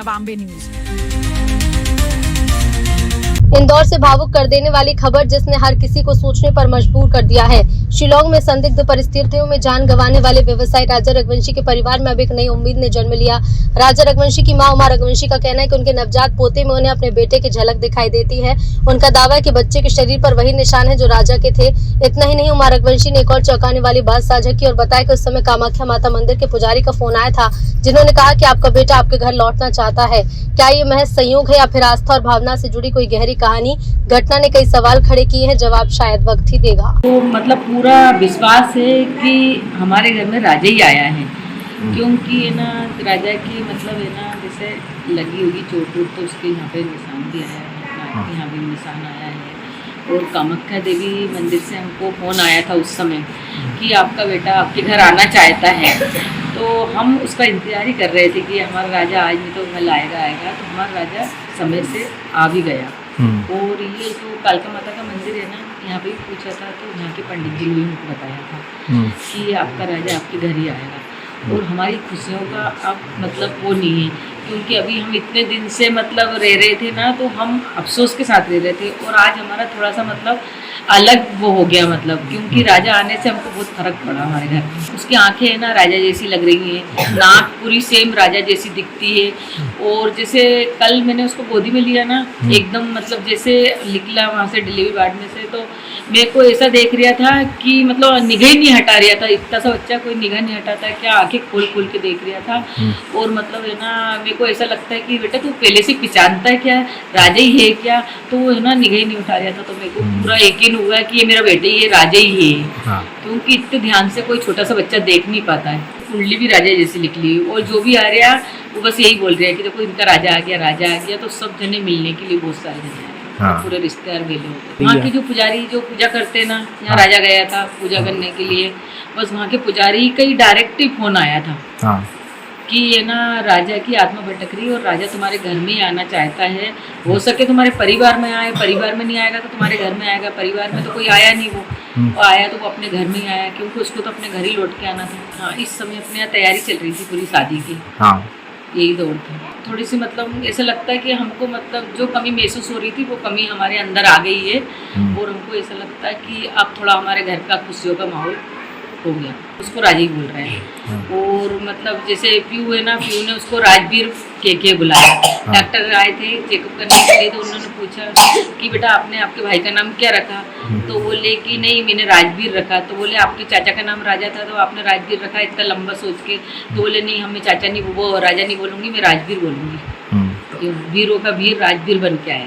नवांबे news. Indore से भावुक कर देने वाली खबर जिसने हर किसी को सोचने पर मजबूर कर दिया है। शिलांग में संदिग्ध परिस्थितियों में जान गंवाने वाले व्यवसायी राजा रघुवंशी के परिवार में अब एक नई उम्मीद ने जन्म लिया। राजा रघुवंशी की मां उमा रघुवंशी का कहना है कि उनके नवजात पोते में उन्हें अपने बेटे की झलक दिखाई देती है। उनका दावा है कि बच्चे के शरीर पर वही निशान है जो राजा के थे। इतना ही नहीं, उमा रघुवंशी ने एक और चौंकाने वाली बात साझा की और बताया कि उस समय कामाख्या माता मंदिर के पुजारी का फोन आया था, जिन्होंने कहा कि आपका बेटा आपके घर लौटना चाहता है। क्या ये महज संयोग है या फिर आस्था और भावना से जुड़ी कोई गहरी कहानी? घटना ने कई सवाल खड़े किए हैं, जवाब शायद वक्त ही देगा। तो मतलब पूरा विश्वास है कि हमारे घर में राजा ही आया है, क्योंकि है ना राजा की मतलब है ना जैसे लगी होगी चोट वोट तो उसके यहाँ पे निशान भी आया है, यहाँ भी निशान आया है। और कामाख्या देवी मंदिर से हमको फ़ोन आया था उस समय कि आपका बेटा आपके घर आना चाहता है। तो हम उसका इंतजार ही कर रहे थे कि हमारा राजा आज नहीं तो कल आएगा। तो हमारा राजा समय से आ भी गया। और ये जो कालका माता का मंदिर है ना, यहाँ पे पूछा था तो यहाँ के पंडित जी ने हमको बताया था कि आपका राजा आपके घर ही आएगा। और हमारी खुशियों का अब मतलब वो नहीं है, क्योंकि अभी हम इतने दिन से मतलब रह रहे थे ना, तो हम अफसोस के साथ रह रहे थे। और आज हमारा थोड़ा सा मतलब अलग वो हो गया, मतलब क्योंकि राजा आने से हमको बहुत फर्क पड़ा हमारे घर। उसकी आंखें है ना राजा जैसी लग रही हैं, नाक पूरी सेम राजा जैसी दिखती है। और जैसे कल मैंने उसको गोदी में लिया ना, एकदम मतलब जैसे निकला वहाँ से डिलीवरी वार्ड में से, तो मेरे को ऐसा देख रहा था कि मतलब निगाह ही नहीं हटा रहा था। इतना सा बच्चा कोई निगाह नहीं हटाता है क्या, आंखें खोल खोल के देख रहा था। और मतलब है ना मेरे को ऐसा लगता है कि बेटा तू पहले से पहचानता है क्या, राजा ही है क्या? तो वो है ना निगाह ही नहीं उठा रहा था। तो मेरे को पूरा यकीन हुआ कि ये मेरा बेटा ही है, राजा ही है। क्योंकि इतने ध्यान से कोई छोटा सा बच्चा देख नहीं पाता है। कुंडली भी राजा जैसी निकली, और जो भी आ रहा वो बस यही बोल रहे हैं कि देखो इनका राजा आ गया, राजा आ गया। तो सब जने मिलने के लिए बहुत सारे जने आए, पूरे रिश्तेदार मिले होते। वहाँ के जो पुजारी जो पूजा करते हैं ना, यहाँ राजा गया था पूजा करने के लिए, बस वहाँ के पुजारी का ही डायरेक्ट ही फोन आया था कि ये ना राजा की आत्मा भटक रही है और राजा तुम्हारे घर में ही आना चाहता है। हो सके तुम्हारे परिवार में आए, परिवार में नहीं आएगा तो तुम्हारे घर में आएगा। परिवार में तो कोई आया नहीं, वो आया तो वो अपने घर में ही आया, क्योंकि उसको तो अपने घर ही लौट के आना था। हाँ, इस समय अपने यहाँ तैयारी चल रही थी पूरी शादी की। यही दौड़ थी। थोड़ी सी मतलब ऐसा लगता है कि हमको मतलब जो कमी महसूस हो रही थी वो कमी हमारे अंदर आ गई है। और हमको ऐसा लगता है कि अब थोड़ा हमारे घर का खुशियों का माहौल हो गया। उसको राजी बोल रहे हैं। और मतलब जैसे पीयू है ना, पीयू ने उसको राजवीर के बुलाया। डॉक्टर आए थे चेकअप करने के लिए, तो उन्होंने पूछा कि बेटा आपने आपके भाई का नाम क्या रखा? तो बोले कि नहीं मैंने राजवीर रखा। तो बोले आपके चाचा का नाम राजा था तो आपने राजवीर रखा इतना लंबा सोच के? तो बोले नहीं हमें चाचा नहीं, वो राजा नहीं बोलूँगी, मैं राजवीर बोलूँगी। वीरों का वीर राजवीर बन के आया।